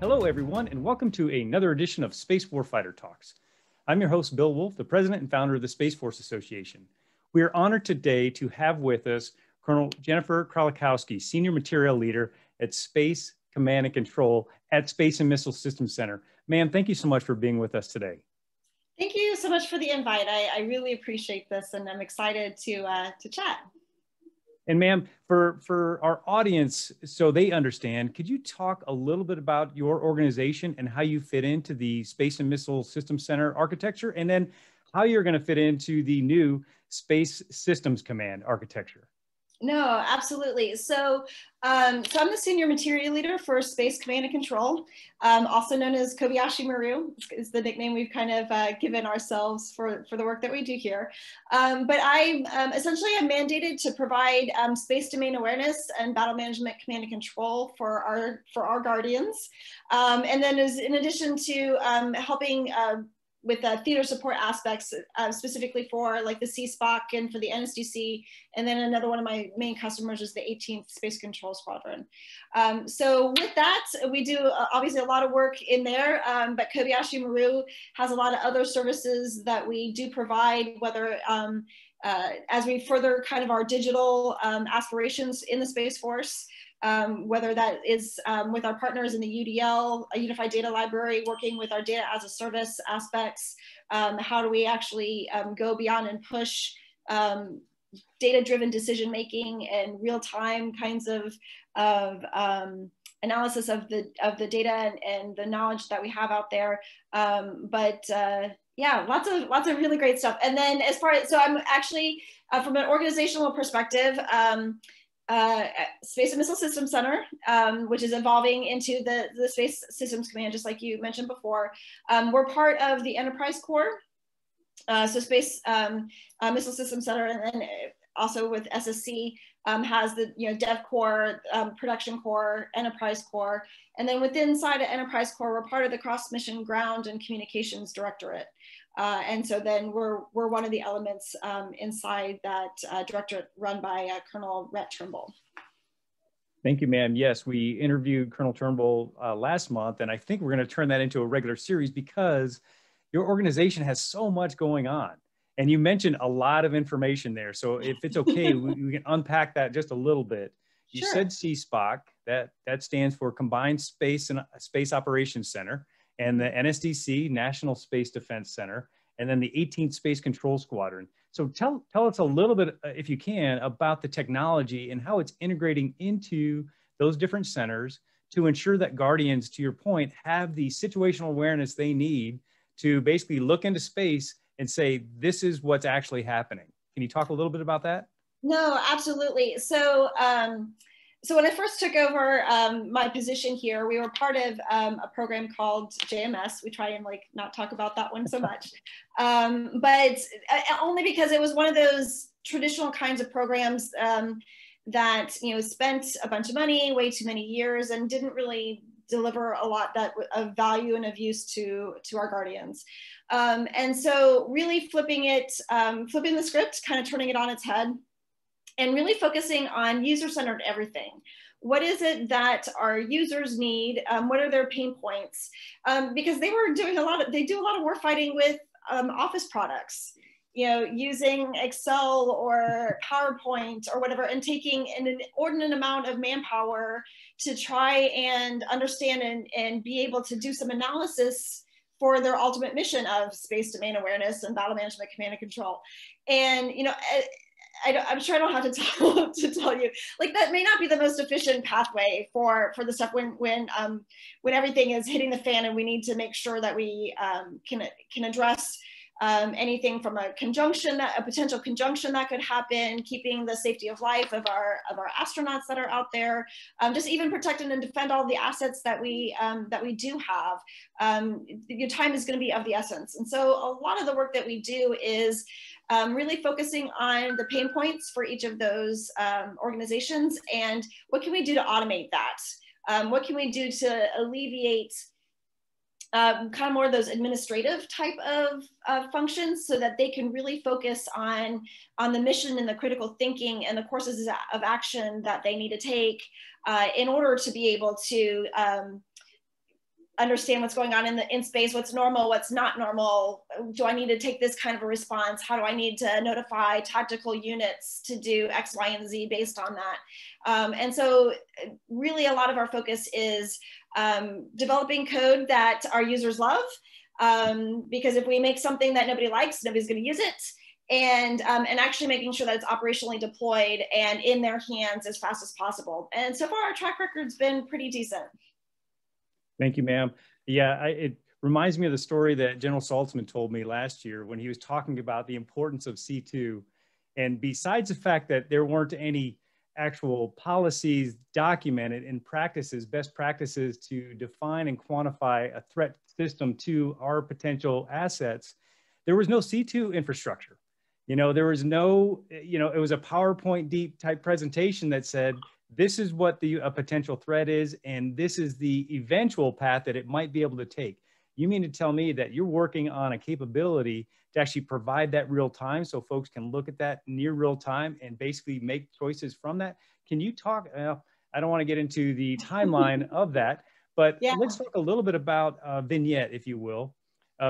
Hello, everyone, and welcome to another edition of Space Warfighter Talks. I'm your host, Bill Wolf, the president and founder of the Space Force Association. We are honored today to have with us Colonel Jennifer Krolikowski, Senior Material Leader at Space Command and Control at Space and Missile Systems Center. Ma'am, thank you so much for being with us today. Thank you so much for the invite. I really appreciate this, and I'm excited to chat. And ma'am, for our audience, so they understand, could you talk a little bit about your organization and how you fit into the Space and Missile Systems Center architecture, and then how you're going to fit into the new Space Systems Command architecture? No, absolutely. So I'm the Senior Material Leader for Space Command and Control, also known as Kobayashi Maru is the nickname we've kind of given ourselves for the work that we do here. But I essentially am mandated to provide space domain awareness and battle management command and control for our Guardians. And then in addition to helping with theater support aspects, specifically for like the CSPOC and for the NSDC. And then another one of my main customers is the 18th Space Control Squadron. So with that, we do obviously a lot of work in there, but Kobayashi Maru has a lot of other services that we do provide, whether as we further kind of our digital aspirations in the Space Force, whether that is with our partners in the UDL, a Unified Data Library, working with our data as a service aspects. How do we actually go beyond and push data-driven decision-making and real-time kinds of analysis of the data and the knowledge that we have out there. Yeah, lots of really great stuff. And then as far as, so I'm actually, from an organizational perspective, Space and Missile Systems Center, which is evolving into the Space Systems Command, just like you mentioned before. We're part of the Enterprise Corps, so Space Missile Systems Center, and then also with SSC has the Dev Corps, Production Corps, Enterprise Corps, and then inside of Enterprise Corps, we're part of the Cross Mission Ground and Communications Directorate. And so then we're one of the elements inside that directorate run by Colonel Rhett Trimble. Thank you, ma'am. Yes, we interviewed Colonel Turnbull last month, and I think we're going to turn that into a regular series because your organization has so much going on. And you mentioned a lot of information there. So if it's okay, we can unpack that just a little bit. You Sure. said CSPOC, that stands for Combined Space and Space Operations Center, and the NSDC, National Space Defense Center, and then the 18th Space Control Squadron. So tell us a little bit, if you can, about the technology and how it's integrating into those different centers to ensure that Guardians, to your point, have the situational awareness they need to basically look into space and say, this is what's actually happening. Can you talk a little bit about that? No, absolutely. So, so when I first took over my position here, we were part of a program called JMS. We try and not talk about that one so much, but only because it was one of those traditional kinds of programs that spent a bunch of money, way too many years, and didn't really deliver a lot of value and of use to our Guardians. And so really flipping the script, kind of turning it on its head, and really focusing on user-centered everything. What is it that our users need? What are their pain points? Because they do a lot of warfighting with office products, using Excel or PowerPoint or whatever, and taking an inordinate amount of manpower to try and understand and be able to do some analysis for their ultimate mission of space domain awareness and battle management command and control. And I'm sure I don't have to tell you, that may not be the most efficient pathway for the stuff when everything is hitting the fan and we need to make sure that we can address anything from a potential conjunction that could happen, keeping the safety of life of our astronauts that are out there, just even protect and defend all the assets that we do have. Your time is going to be of the essence, and so a lot of the work that we do is really focusing on the pain points for each of those organizations and what can we do to automate that? What can we do to alleviate kind of more of those administrative type of functions so that they can really focus on the mission and the critical thinking and the courses of action that they need to take in order to be able to understand what's going on in space, what's normal, what's not normal. Do I need to take this kind of a response? How do I need to notify tactical units to do X, Y, and Z based on that? And so really a lot of our focus is developing code that our users love, because if we make something that nobody likes, nobody's going to use it. And actually making sure that it's operationally deployed and in their hands as fast as possible. And so far our track record's been pretty decent. Thank you, ma'am. Yeah, it reminds me of the story that General Saltzman told me last year when he was talking about the importance of C2. And besides the fact that there weren't any actual policies documented in practices, best practices to define and quantify a threat system to our potential assets, there was no C2 infrastructure. You know, there was no, you know, it was a PowerPoint deep type presentation that said, this is what a potential threat is, and this is the eventual path that it might be able to take. You mean to tell me that you're working on a capability to actually provide that real time so folks can look at that near real time and basically make choices from that? Can you talk, I don't want to get into the timeline of that, but yeah, let's talk a little bit about Vignette, if you will,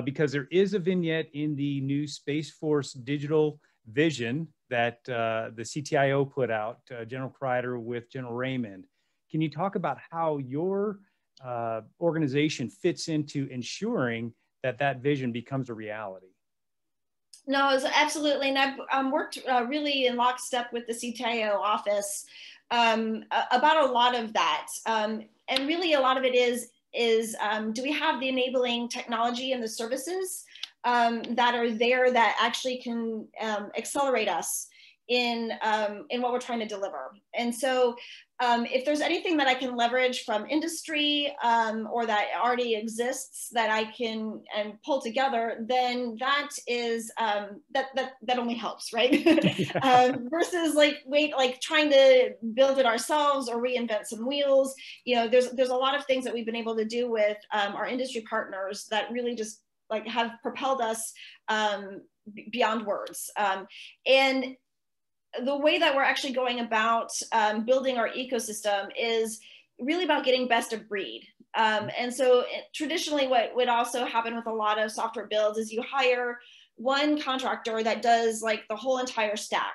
because there is a vignette in the new Space Force digital vision that the CTIO put out, General Kreider with General Raymond. Can you talk about how your organization fits into ensuring that that vision becomes a reality? No, absolutely. And I've worked really in lockstep with the CTIO office about a lot of that. And really a lot of it is do we have the enabling technology and the services that are there that actually can accelerate us in what we're trying to deliver. And so if there's anything that I can leverage from industry or that already exists that I can pull together, then that is that only helps, right? Versus like trying to build it ourselves or reinvent some wheels. You know, there's a lot of things that we've been able to do with our industry partners that really just like have propelled us beyond words. And the way that we're actually going about building our ecosystem is really about getting best of breed. And so traditionally what would also happen with a lot of software builds is you hire one contractor that does like the whole entire stack.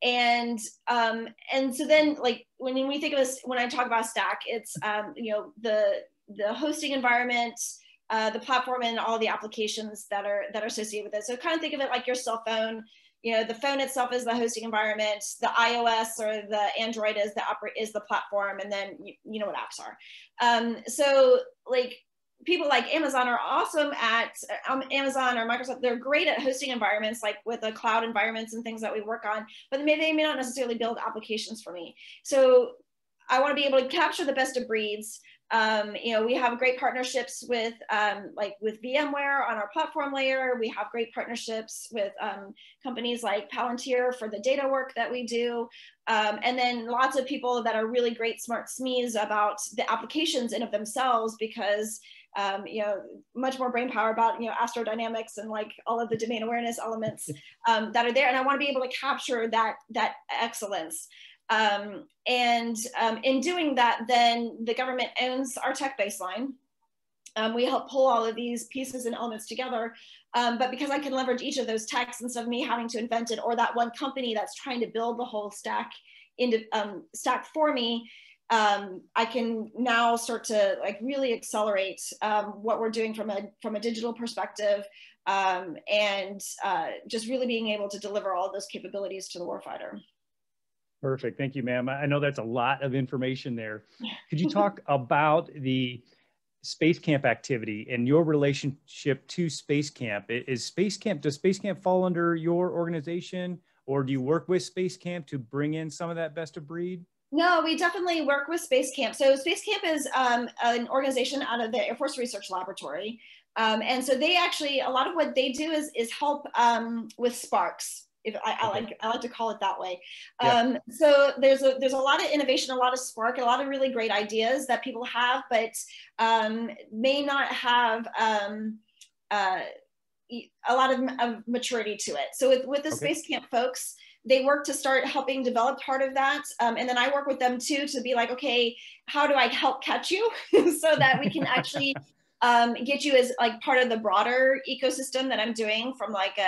And so then like when we think of this, when I talk about stack, it's you know, the hosting environment, the platform, and all the applications that are associated with it. So kind of think of it like your cell phone. You know, the phone itself is the hosting environment, the iOS or the Android is the platform, and then you know what apps are. So like people like Amazon are awesome at Amazon or Microsoft. They're great at hosting environments, like with the cloud environments and things that we work on, but they may not necessarily build applications for me. So I want to be able to capture the best of breeds. You know, we have great partnerships with like with VMware on our platform layer. We have great partnerships with companies like Palantir for the data work that we do. And then lots of people that are really great smart SMEs about the applications in of themselves, because you know, much more brain power about, you know, astrodynamics and like all of the domain awareness elements that are there. And I want to be able to capture that excellence. In doing that, then the government owns our tech baseline. We help pull all of these pieces and elements together. But because I can leverage each of those techs instead of me having to invent it, or that one company that's trying to build the whole stack into stack for me, I can now start to like really accelerate what we're doing from a digital perspective, and just really being able to deliver all of those capabilities to the warfighter. Perfect. Thank you, ma'am. I know that's a lot of information there. Could you talk about the Space Camp activity and your relationship to Space Camp? Does Space Camp fall under your organization, or do you work with Space Camp to bring in some of that best of breed? No, we definitely work with Space Camp. So Space Camp is an organization out of the Air Force Research Laboratory. And so they actually, a lot of what they do is help with sparks. I like to call it that way. Yeah. So there's a lot of innovation, a lot of spark, a lot of really great ideas that people have, but may not have a lot of maturity to it. So with the Space Camp folks, they work to start helping develop part of that. And then I work with them too to be like, okay, how do I help catch you so that we can actually get you as like part of the broader ecosystem that I'm doing from like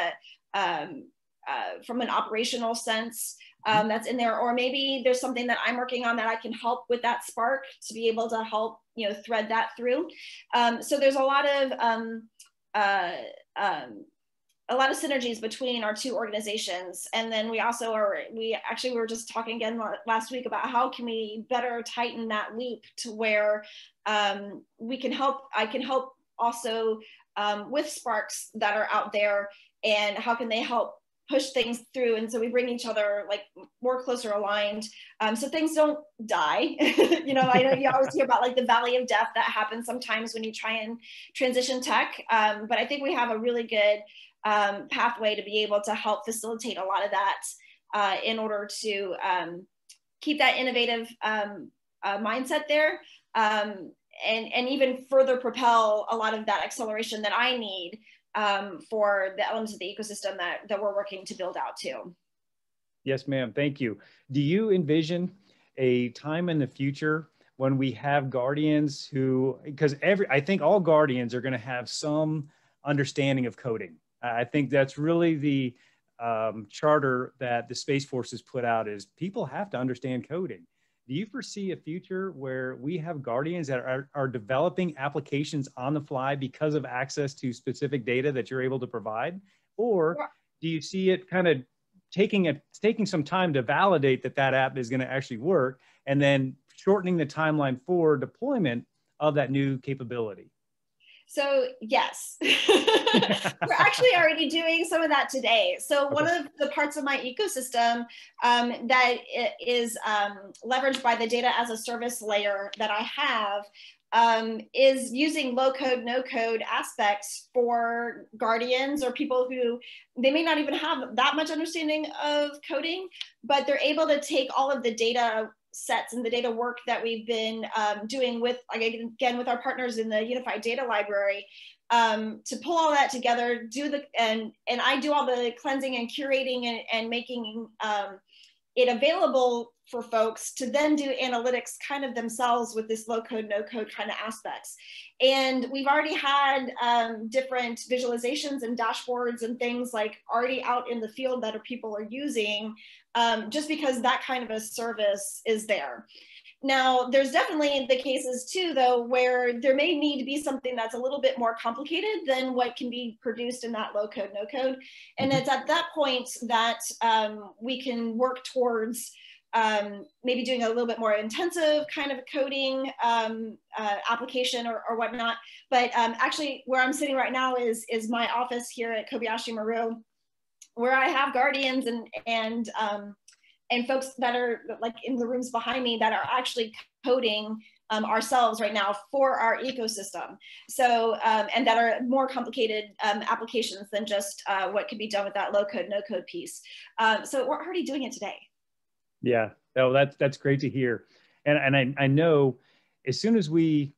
from an operational sense that's in there, or maybe there's something that I'm working on that I can help with that spark to be able to help, you know, thread that through. So there's a lot of synergies between our two organizations. And then we also we were just talking again last week about how can we better tighten that loop to where I can help also with sparks that are out there, and how can they help push things through. And so we bring each other like more closer aligned, so things don't die. You know, I know you always hear about like the valley of death that happens sometimes when you try and transition tech, but I think we have a really good pathway to be able to help facilitate a lot of that in order to keep that innovative mindset there, and even further propel a lot of that acceleration that I need for the elements of the ecosystem that we're working to build out too. Yes, ma'am. Thank you. Do you envision a time in the future when we have guardians who, because I think all guardians are going to have some understanding of coding. I think that's really the charter that the Space Force has put out, is people have to understand coding. Do you foresee a future where we have guardians that are developing applications on the fly because of access to specific data that you're able to provide? Or do you see it kind of taking some time to validate that app is going to actually work, and then shortening the timeline for deployment of that new capability? So yes, we're actually already doing some of that today. So one of the parts of my ecosystem that is leveraged by the data as a service layer that I have is using low code, no code aspects for guardians or people who they may not even have that much understanding of coding, but they're able to take all of the data sets and the data work that we've been doing with, again, with our partners in the Unified Data Library, to pull all that together, and I do all the cleansing and curating and making it available for folks to then do analytics kind of themselves with this low code, no code kind of aspects. And we've already had different visualizations and dashboards and things like already out in the field that people are using, just because that kind of a service is there. Now, there's definitely the cases too, though, where there may need to be something that's a little bit more complicated than what can be produced in that low code, no code. And it's at that point that we can work towards maybe doing a little bit more intensive kind of coding application or whatnot. But actually, where I'm sitting right now is my office here at Kobayashi Maru, where I have guardians and folks that are like in the rooms behind me that are actually coding ourselves right now for our ecosystem. So, and that are more complicated applications than just what could be done with that low code, no code piece. So we're already doing it today. Yeah, oh, that's great to hear. And I know as soon as we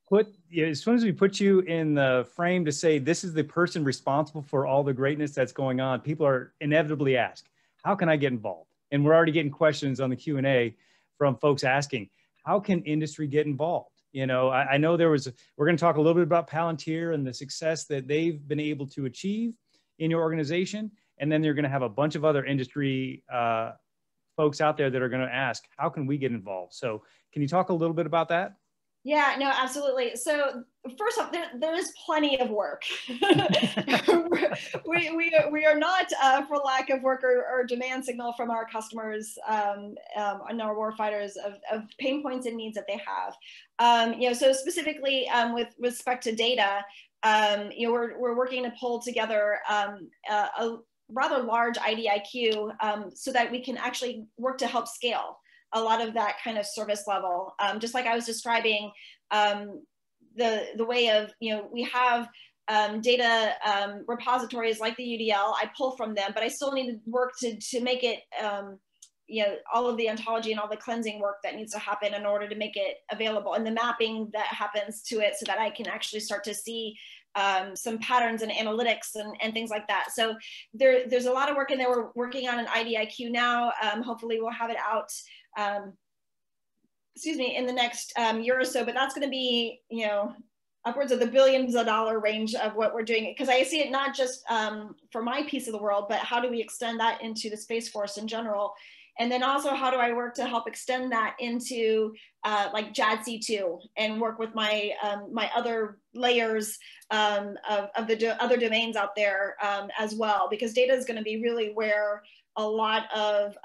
put you in the frame to say this is the person responsible for all the greatness that's going on, people are inevitably asked, how can I get involved? And we're already getting questions on the Q&A from folks asking, how can industry get involved? You know, I know we're going to talk a little bit about Palantir and the success that they've been able to achieve in your organization. And then they're going to have a bunch of other industry folks out there that are going to ask, how can we get involved? So can you talk a little bit about that? Yeah, no, absolutely. So first off, there is plenty of work. we are not for lack of work or demand signal from our customers and our warfighters of pain points and needs that they have. You know, so specifically with respect to data, you know, we're working to pull together a rather large IDIQ so that we can actually work to help scale a lot of that kind of service level. Just like I was describing, the way of, you know, we have data repositories like the UDL, I pull from them, but I still need to work to make it, you know, all of the ontology and all the cleansing work that needs to happen in order to make it available, and the mapping that happens to it so that I can actually start to see some patterns and analytics and things like that. So there's a lot of work in there. We're working on an IDIQ now. Hopefully we'll have it out, in the next year or so, but that's going to be, upwards of the billions of dollar range of what we're doing. Because I see it not just for my piece of the world, but how do we extend that into the Space Force in general? And then also, how do I work to help extend that into like JADC2 and work with my my other layers of the other domains out there as well? Because data is going to be really where a lot of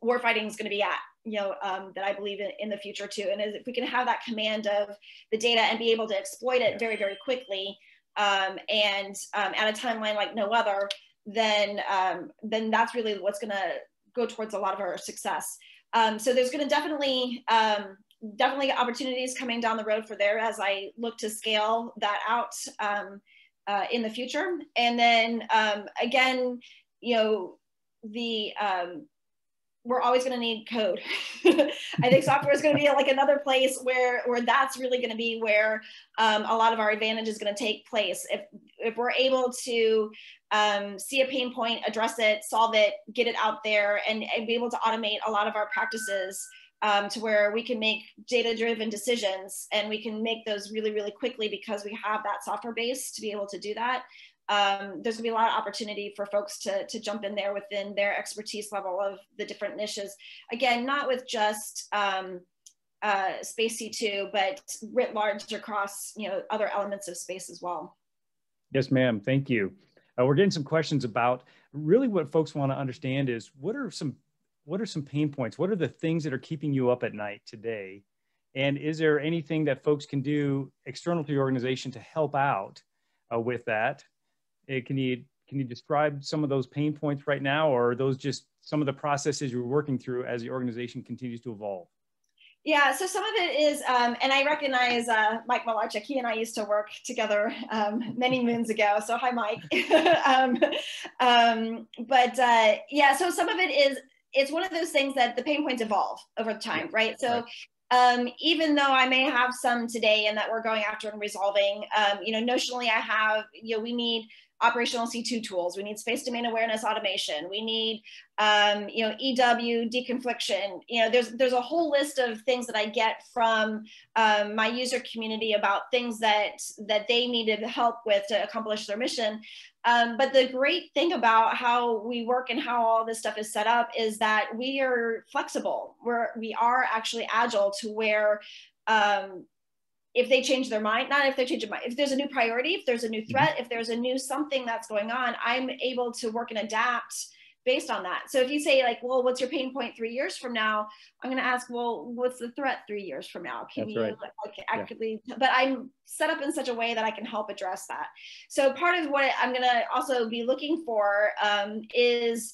warfighting is going to be at, that I believe in the future too. And if we can have that command of the data and be able to exploit it very, very quickly and at a timeline like no other, then that's really what's going to go towards a lot of our success. So there's going to definitely opportunities coming down the road for there as I look to scale that out in the future. And then again, we're always going to need code. I think software is going to be like another place where that's really going to be where a lot of our advantage is going to take place. If we're able to see a pain point, address it, solve it, get it out there, and be able to automate a lot of our practices to where we can make data-driven decisions, and we can make those really, really quickly because we have that software base to be able to do that. There's gonna be a lot of opportunity for folks to jump in there within their expertise level of the different niches. Again, not with just Space C2, but writ large across other elements of space as well. Yes, ma'am. Thank you. We're getting some questions about really what folks want to understand is what are some pain points? What are the things that are keeping you up at night today? And is there anything that folks can do external to the organization to help out with that? Can you describe some of those pain points right now, or are those just some of the processes you're working through as the organization continues to evolve? Yeah, so some of it is, and I recognize Mike Malarchuk. He and I used to work together many moons ago. So hi, Mike. Yeah, so some of it is, it's one of those things that the pain points evolve over time, right? So even though I may have some today and that we're going after and resolving, notionally I have, we need operational C2 tools. We need space domain awareness automation. We need, EW deconfliction. There's a whole list of things that I get from my user community about things that they needed help with to accomplish their mission. But the great thing about how we work and how all this stuff is set up is that we are flexible. We are actually agile to where if they change their mind, not if they change their mind, if there's a new priority, if there's a new threat, if there's a new something that's going on, I'm able to work and adapt based on that. So if you say like, well, what's your pain point 3 years from now? I'm going to ask, well, what's the threat 3 years from now? Can you actively, but I'm set up in such a way that I can help address that. So part of what I'm going to also be looking for is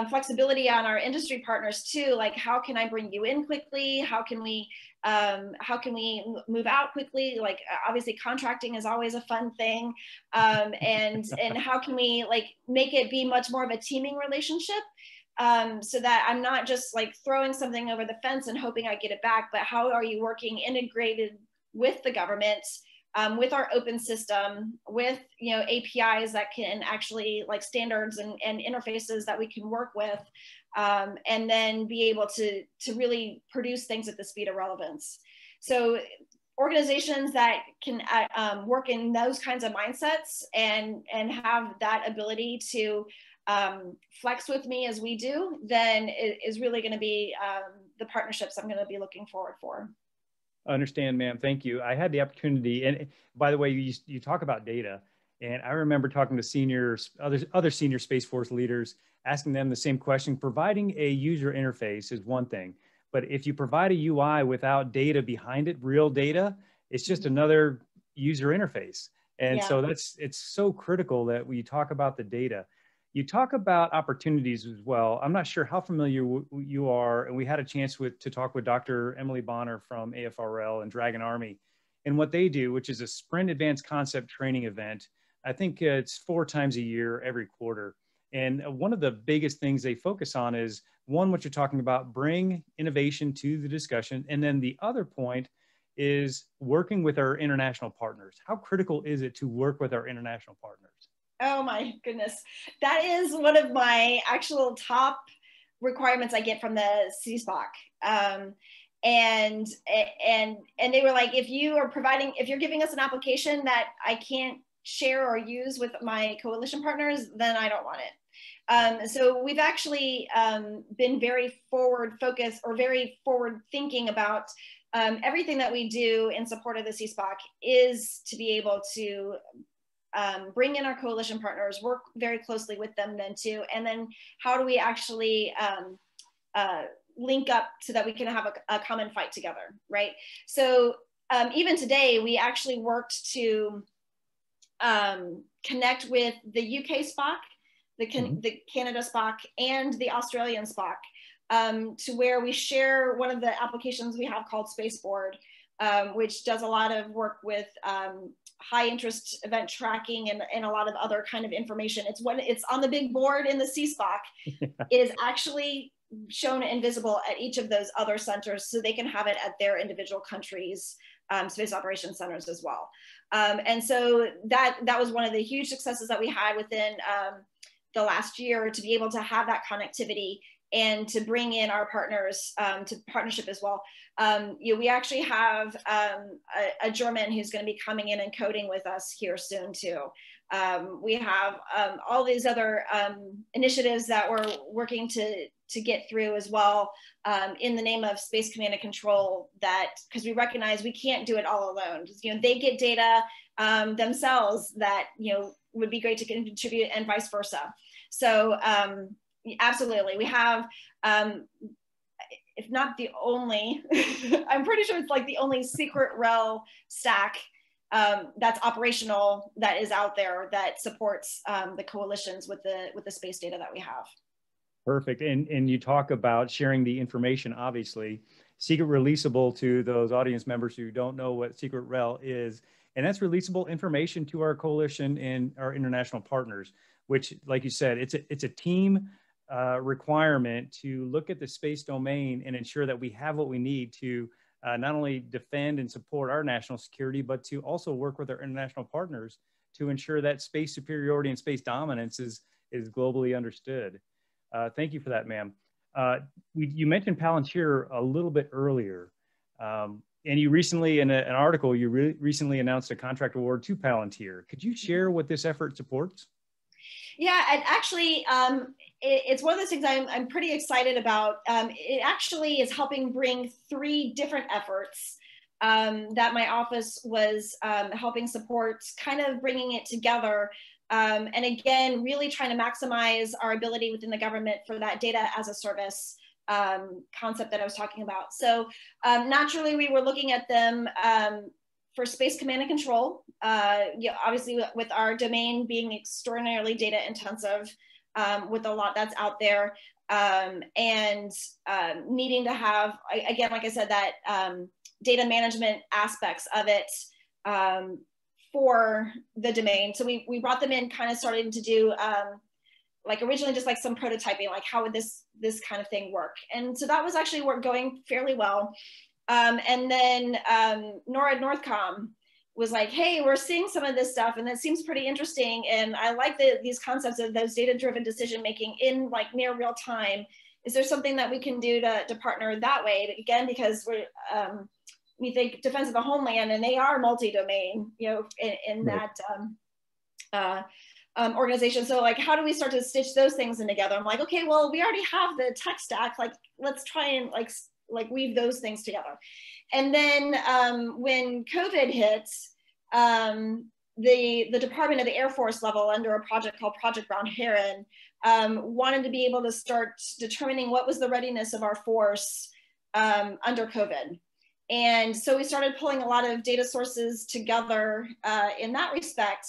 flexibility on our industry partners too. Like, how can I bring you in quickly? How can we move out quickly? Like, obviously contracting is always a fun thing. And how can we like make it be much more of a teaming relationship? So that I'm not just like throwing something over the fence and hoping I get it back, but how are you working integrated with the government, with our open system, with APIs that can actually like standards and interfaces that we can work with, and then be able to really produce things at the speed of relevance. So organizations that can work in those kinds of mindsets and have that ability to flex with me as we do, then it is really going to be the partnerships I'm going to be looking forward for. I understand, ma'am. Thank you. I had the opportunity, and by the way, you talk about data, and I remember talking to other senior Space Force leaders, asking them the same question. Providing a user interface is one thing, but if you provide a UI without data behind it, real data, it's just another user interface. And so it's so critical that we talk about the data. You talk about opportunities as well. I'm not sure how familiar you are, and we had a chance to talk with Dr. Emily Bonner from AFRL and Dragon Army, and what they do, which is a sprint advanced concept training event. I think it's 4 times a year, every quarter. And one of the biggest things they focus on is, one, what you're talking about, bring innovation to the discussion. And then the other point is working with our international partners. How critical is it to work with our international partners? Oh my goodness. That is one of my actual top requirements I get from the CSPOC. And they were like, if you're giving us an application that I can't share or use with my coalition partners, then I don't want it. So we've actually been very forward focused or very forward thinking about everything that we do in support of the CSPOC is to be able to bring in our coalition partners, work very closely with them then too, and then how do we actually link up so that we can have a common fight together, right? So even today, we actually worked to connect with the UK SPOC, the Canada SPOC, and the Australian SPOC to where we share one of the applications we have called Spaceboard, which does a lot of work with high interest event tracking and a lot of other kind of information. It's on the big board in the CSPOC. It is actually shown and visible at each of those other centers so they can have it at their individual countries' space operations centers as well. And so that was one of the huge successes that we had within the last year, to be able to have that connectivity and to bring in our partners to partnership as well. We actually have a German who's going to be coming in and coding with us here soon too. We have all these other initiatives that we're working to get through as well in the name of space command and control, because we recognize we can't do it all alone. They get data themselves that would be great to contribute, and vice versa. So absolutely, we have, if not the only, I'm pretty sure it's like the only secret rel stack that's operational that is out there that supports the coalitions with the space data that we have. Perfect. And you talk about sharing the information, obviously, secret releasable to those audience members who don't know what secret rel is. And that's releasable information to our coalition and our international partners, which, like you said, it's a team requirement to look at the space domain and ensure that we have what we need to not only defend and support our national security, but to also work with our international partners to ensure that space superiority and space dominance is globally understood. Thank you for that, ma'am. You mentioned Palantir a little bit earlier, and you recently, in an article, you recently announced a contract award to Palantir. Could you share what this effort supports? Yeah, and actually, it's one of those things I'm pretty excited about. It actually is helping bring 3 different efforts that my office was helping support, kind of bringing it together. And again, really trying to maximize our ability within the government for that data as a service concept that I was talking about. So naturally, we were looking at them for space command and control, obviously with our domain being extraordinarily data intensive with a lot that's out there, and needing to have, again, like I said, that data management aspects of it for the domain. So we brought them in, kind of starting to do like originally just like some prototyping, like how would this kind of thing work? And so that was actually going fairly well. And then NORAD Northcom was like, hey, we're seeing some of this stuff and that seems pretty interesting. And I like these concepts of those data-driven decision-making in like near real time. Is there something that we can do to partner that way? But again, because we think defense of the homeland, and they are multi-domain, in right. that organization. So like, how do we start to stitch those things in together? I'm like, okay, well, we already have the tech stack. Like, let's try and like weave those things together. And then when COVID hit, the Department of the Air Force level, under a project called Project Brown Heron, wanted to be able to start determining what was the readiness of our force under COVID. And so we started pulling a lot of data sources together in that respect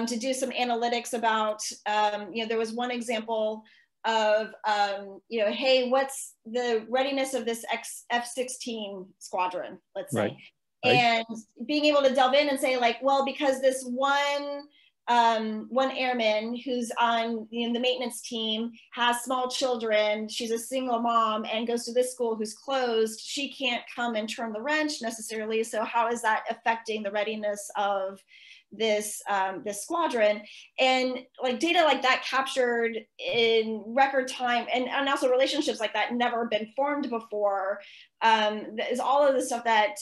to do some analytics about, there was one example of, hey, what's the readiness of this F-16 squadron, let's say. Right. And being able to delve in and say like, well, because this one one airman who's on the maintenance team, has small children, she's a single mom and goes to this school who's closed, she can't come and turn the wrench necessarily. So how is that affecting the readiness of this this squadron? And like data like that captured in record time, and also relationships like that never been formed before, is all of the stuff that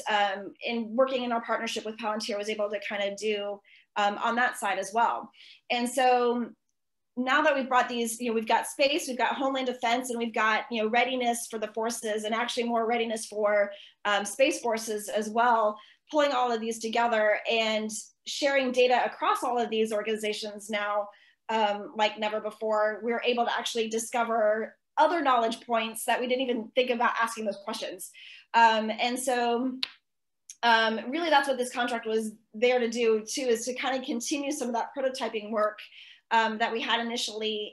in working in our partnership with Palantir was able to kind of do on that side as well. And so now that we've brought these, we've got space, we've got homeland defense, and we've got, readiness for the forces, and actually more readiness for space forces as well, pulling all of these together and sharing data across all of these organizations now, like never before, we're able to actually discover other knowledge points that we didn't even think about asking those questions. And so really that's what this contract was there to do too, is to kind of continue some of that prototyping work that we had initially,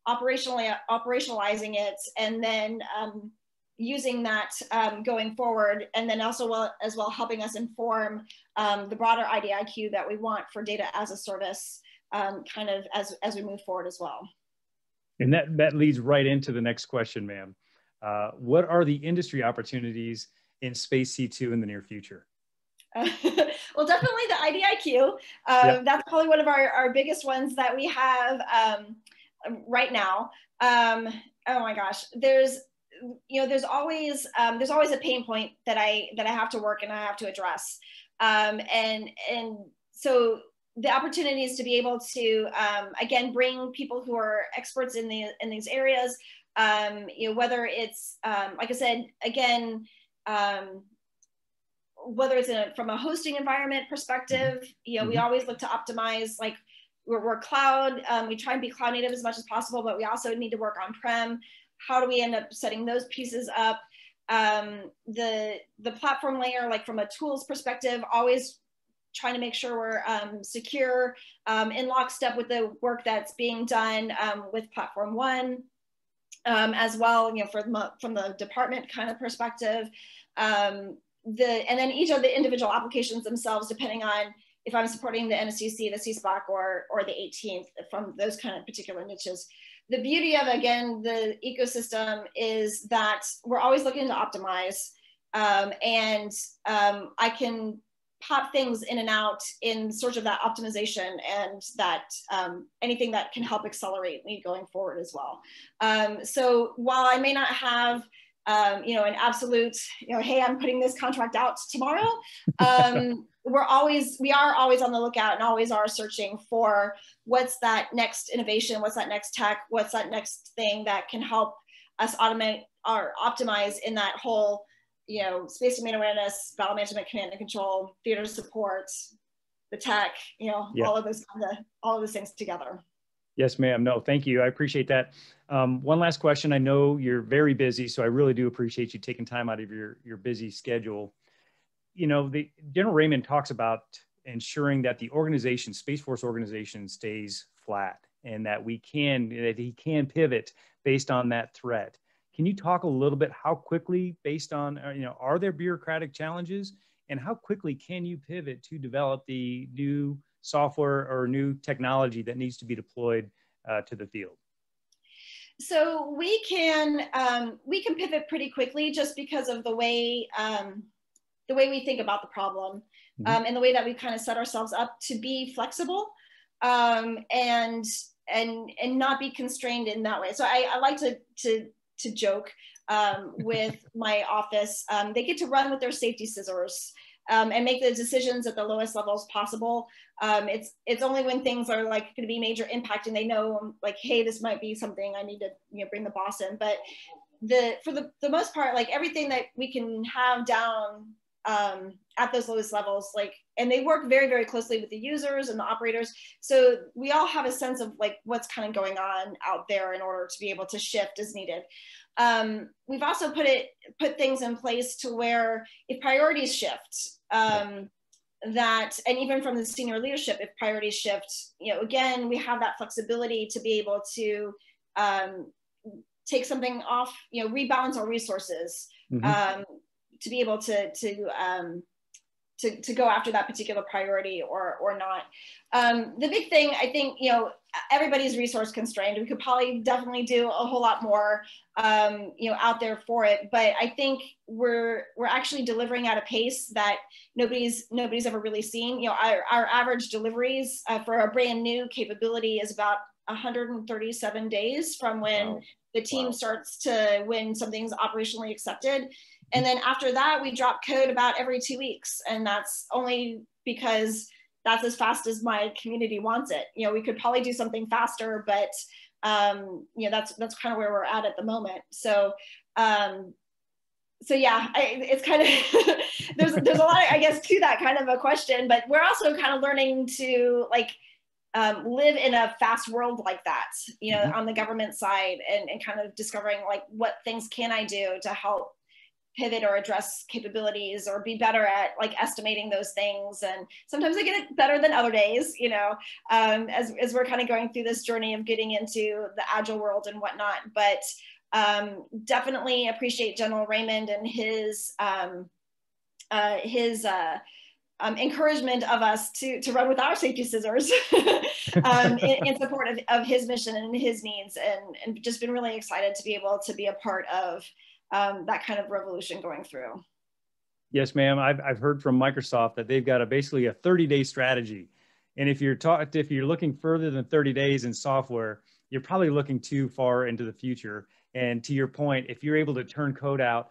operationalizing it, and then using that going forward, and then also as well helping us inform the broader IDIQ that we want for data as a service, kind of as we move forward as well. And that leads right into the next question, ma'am. What are the industry opportunities in Space C2 in the near future? Well, definitely the IDIQ. Yep. That's probably one of our biggest ones that we have right now. Oh my gosh, there's always a pain point that I have to work and I have to address, and so the opportunities to be able to again bring people who are experts in these areas, whether it's like I said again. Whether it's from a hosting environment perspective, we always look to optimize, like we're cloud, we try and be cloud native as much as possible, but we also need to work on-prem. How do we end up setting those pieces up? The platform layer, like from a tools perspective, always trying to make sure we're secure, in lockstep with the work that's being done with Platform One, as well, from the department kind of perspective. And then each of the individual applications themselves, depending on if I'm supporting the NSCC, the CSPOC, or the 18th, from those kind of particular niches. The beauty of, again, the ecosystem is that we're always looking to optimize, and I can pop things in and out in search of that optimization, and that anything that can help accelerate me going forward as well. So while I may not have an absolute, hey, I'm putting this contract out tomorrow, we are always on the lookout and always are searching for what's that next innovation, what's that next tech, what's that next thing that can help us automate or optimize in that whole, space domain awareness, battle management, command and control, theater support, the tech, all of those things together. Yes, ma'am. No, thank you. I appreciate that. One last question. I know you're very busy, so I really do appreciate you taking time out of your busy schedule. The General Raymond talks about ensuring that the organization, Space Force organization, stays flat, and that he can pivot based on that threat. Can you talk a little bit how quickly, based on, are there bureaucratic challenges, and how quickly can you pivot to develop the new software or new technology that needs to be deployed to the field? So we can pivot pretty quickly, just because of the way we think about the problem, and the way that we kind of set ourselves up to be flexible, and not be constrained in that way. So I like to joke with my office. They get to run with their safety scissors, and make the decisions at the lowest levels possible. It's only when things are like going to be major impact and they know, like, hey, this might be something I need to bring the boss in. But for the most part, like everything that we can have down at those lowest levels, like, and they work very, very closely with the users and the operators. So we all have a sense of like what's kind of going on out there in order to be able to shift as needed. We've also put things in place to where if priorities shift, that, and even from the senior leadership, if priorities shift, again, we have that flexibility to be able to take something off, rebalance our resources, to be able to to go after that particular priority or not. The big thing, I think, everybody's resource constrained. We could probably definitely do a whole lot more, out there for it. But I think we're actually delivering at a pace that nobody's ever really seen. Our average deliveries for a brand new capability is about 137 days from when the team starts to when something's operationally accepted. And then after that, we drop code about every 2 weeks. And that's only because that's as fast as my community wants it. We could probably do something faster, but that's kind of where we're at the moment. So yeah, it's kind of, there's a lot, I guess, to that kind of a question, but we're also kind of learning to live in a fast world like that, on the government side, and kind of discovering what things can I do to help pivot or address capabilities or be better at estimating those things. And sometimes I get it better than other days, as we're kind of going through this journey of getting into the agile world and whatnot. But definitely appreciate General Raymond and his encouragement of us to run with our safety scissors in support of his mission and his needs, and just been really excited to be able to be a part of that kind of revolution going through. Yes, ma'am. I've heard from Microsoft that they've got basically a 30-day strategy. And if you're looking further than 30 days in software, you're probably looking too far into the future. And to your point, if you're able to turn code out,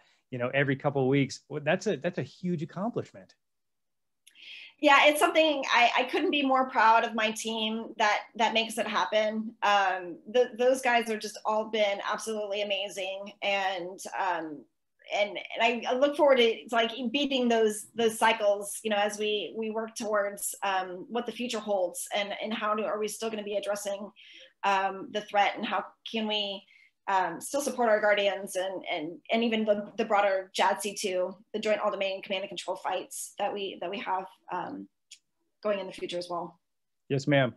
every couple of weeks, that's a huge accomplishment. Yeah, it's something I couldn't be more proud of my team that makes it happen. Those guys are just all been absolutely amazing, and I look forward to beating those cycles, as we work towards what the future holds, and how are we still going to be addressing the threat, and how can we still support our guardians and even the broader JADC2, the Joint All-Domain Command and Control fights that we have going in the future as well. Yes, ma'am.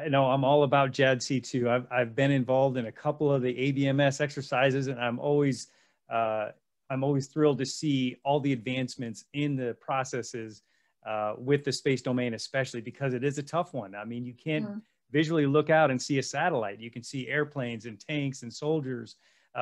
No, I'm all about JADC2. I've been involved in a couple of the ABMS exercises, and I'm always thrilled to see all the advancements in the processes with the space domain, especially because it is a tough one. I mean, you can't visually look out and see a satellite. You can see airplanes and tanks and soldiers,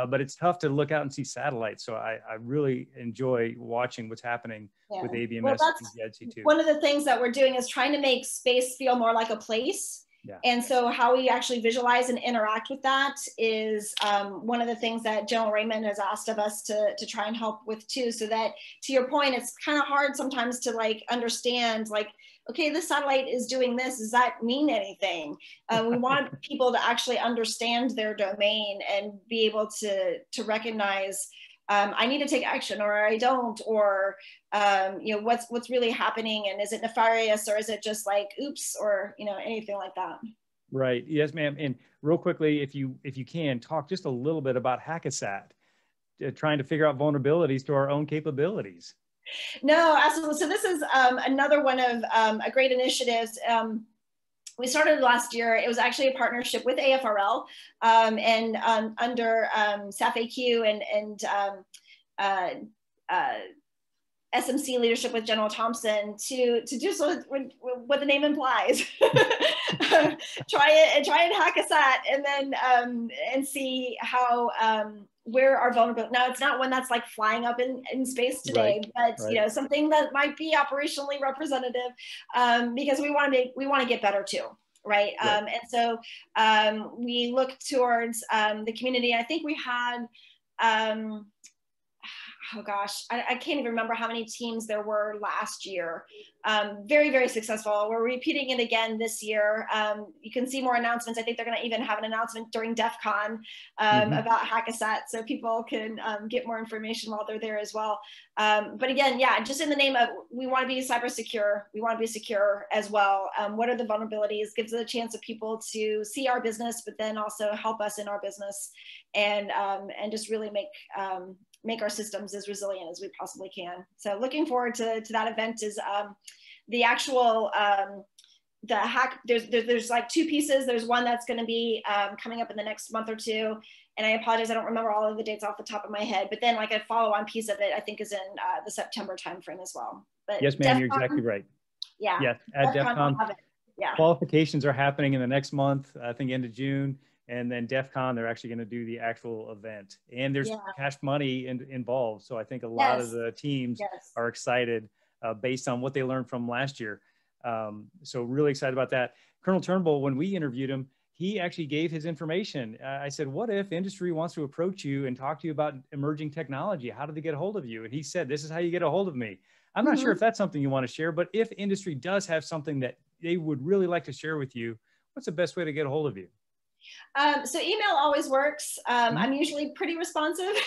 but it's tough to look out and see satellites. So I really enjoy watching what's happening with ABMS and JADC2. One of the things that we're doing is trying to make space feel more like a place. Yeah. And so how we actually visualize and interact with that is one of the things that General Raymond has asked of us to try and help with too. So that, to your point, it's kind of hard sometimes to understand okay, this satellite is doing this. Does that mean anything? We want people to actually understand their domain and be able to recognize I need to take action, or I don't, or what's really happening, and is it nefarious, or is it just oops, or anything like that. Right. Yes, ma'am. And real quickly, if you can, talk just a little bit about HackerSat, trying to figure out vulnerabilities to our own capabilities. No, absolutely. So this is another one of a great initiatives. We started last year. It was actually a partnership with AFRL and under SAFAQ and SMC leadership with General Thompson to do so with what the name implies. try and hack a SAT, and then and see how where our vulnerability. Now, it's not one that's flying up in space today, but something that might be operationally representative, because we want to get better too. Right. And so we look towards the community. I think we had oh gosh, I can't even remember how many teams there were last year. Very, very successful. We're repeating it again this year. You can see more announcements. I think they're going to even have an announcement during DEF CON about HackerSat, so people can get more information while they're there as well. But again, yeah, just in the name of, we want to be cyber secure. We want to be secure as well. What are the vulnerabilities? Gives it a chance of people to see our business, but then also help us in our business, and just really make our systems as resilient as we possibly can. So looking forward to that event. Is the actual the hack, there's like two pieces. There's one that's going to be coming up in the next month or two, and I apologize, I don't remember all of the dates off the top of my head, but then like a follow-on piece of it I think is in the September timeframe as well. But yes, ma'am, DEF you're CON, exactly right. yeah. Yes, at DEF DEF CON CON, will have it. Yeah. qualifications are happening in the next month, I think end of June. And then DEF CON, they're actually going to do the actual event. And there's cash money involved. So I think a lot of the teams are excited based on what they learned from last year. So really excited about that. Colonel Turnbull, when we interviewed him, he actually gave his information. I said, what if industry wants to approach you and talk to you about emerging technology? How do they get a hold of you? And he said, this is how you get a hold of me. I'm not sure if that's something you want to share, but if industry does have something that they would really like to share with you, what's the best way to get a hold of you? So email always works. I'm usually pretty responsive.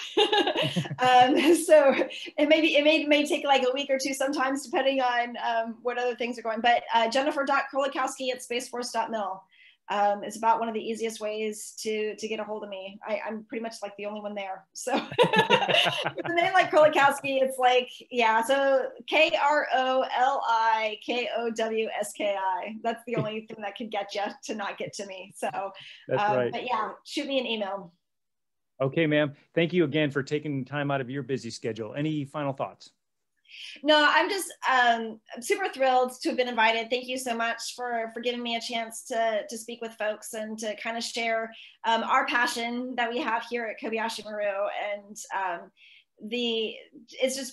So it may take like a week or two sometimes, depending on what other things are going. But Jennifer.Krolikowski@spaceforce.mil is about one of the easiest ways to get a hold of me. I'm pretty much like the only one there. So with a name like Krolikowski, it's like, yeah, so Krolikowski. That's the only thing that could get you to not get to me. So, that's right. But yeah, shoot me an email. Okay, ma'am. Thank you again for taking time out of your busy schedule. Any final thoughts? No, I'm just super thrilled to have been invited. Thank you so much for giving me a chance to speak with folks and to kind of share our passion that we have here at Kobayashi Maru. And it's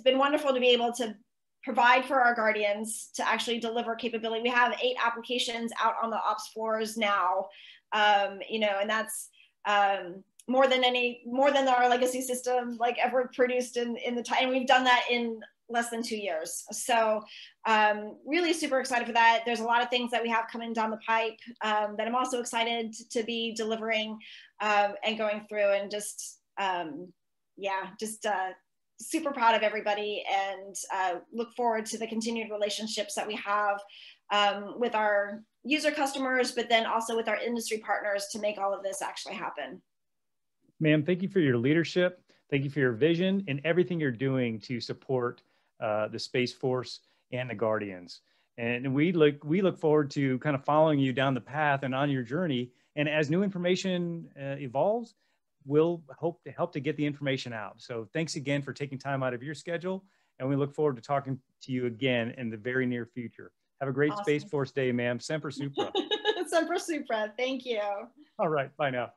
been wonderful to be able to provide for our guardians to actually deliver capability. We have 8 applications out on the ops floors now, you know, and that's more than our legacy system like ever produced in the time. We've done that in less than 2 years. So really super excited for that. There's a lot of things that we have coming down the pipe that I'm also excited to be delivering and going through, and just super proud of everybody, and look forward to the continued relationships that we have with our user customers, but then also with our industry partners to make all of this actually happen. Ma'am, thank you for your leadership. Thank you for your vision and everything you're doing to support the Space Force and the Guardians. And we look forward to kind of following you down the path and on your journey. And as new information evolves, we'll hope to help to get the information out. So thanks again for taking time out of your schedule. And we look forward to talking to you again in the very near future. Have a great Space Force Day, ma'am. Semper Supra. Semper Supra. Thank you. All right. Bye now.